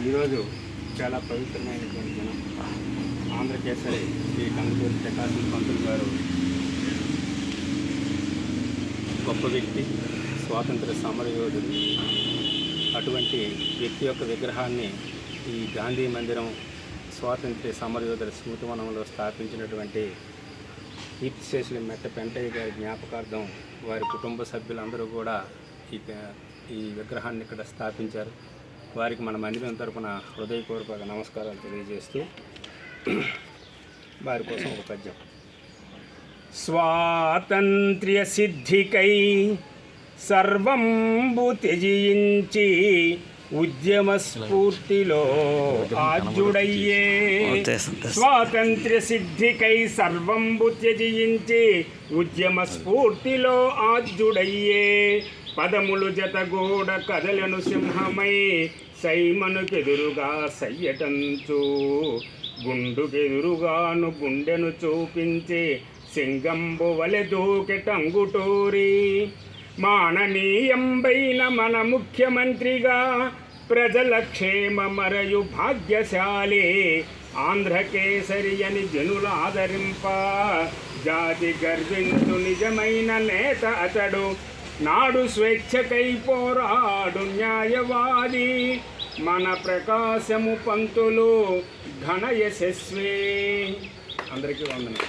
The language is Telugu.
ఈరోజు చాలా పవిత్రమైనటువంటి దినం. ఆంధ్రకేసరి శ్రీ కందుకూరి ప్రకాశం పంతులు గారు గొప్ప వ్యక్తి, స్వాతంత్ర సమరయోధుడు. అటువంటి వ్యక్తి యొక్క విగ్రహాన్ని ఈ గాంధీ మందిరం స్వాతంత్ర్య సమరయోధుల స్మృతివనంలో స్థాపించినటువంటి కీర్తిశేషులు మెట్ట పెంటయ్య గారి జ్ఞాపకార్థం వారి కుటుంబ సభ్యులందరూ కూడా ఈ విగ్రహాన్ని ఇక్కడ స్థాపించారు. వారికి మన మందిరం తరపున హృదయపూర్వక నమస్కారాలు తెలియజేస్తూ వారి కోసం ఒక పద్యం. స్వాతంత్ర్య సిద్ధికై సర్వంబు త్యజించి ఉద్యమ స్ఫూర్తిలో ఆద్యుడయ్యే. స్వాతంత్ర్య సిద్ధికై సర్వంబు త్యజించి ఉద్యమ స్ఫూర్తిలో ఆద్యుడయ్యే. పదములు జతగూడ కదలను సింహమై సైమనుకెదురుగా సయ్యటంచు. గుండుకెదురుగాను గుండెను చూపించి సింగంబు వలె దూకెటంగుటూరి. మాననీయంబైన మన ముఖ్యమంత్రిగా ప్రజల క్షేమ మరయు భాగ్యశాలి. ఆంధ్రకేసరి అని జనులు ఆదరింప జాతి గర్వించు నిజమైన నేత అతడు. నాడు స్వేచ్ఛకై పోరాడు న్యాయవాది. మన ప్రకాశము పంతులు ఘన యశస్వి. అందరికీ వందనం.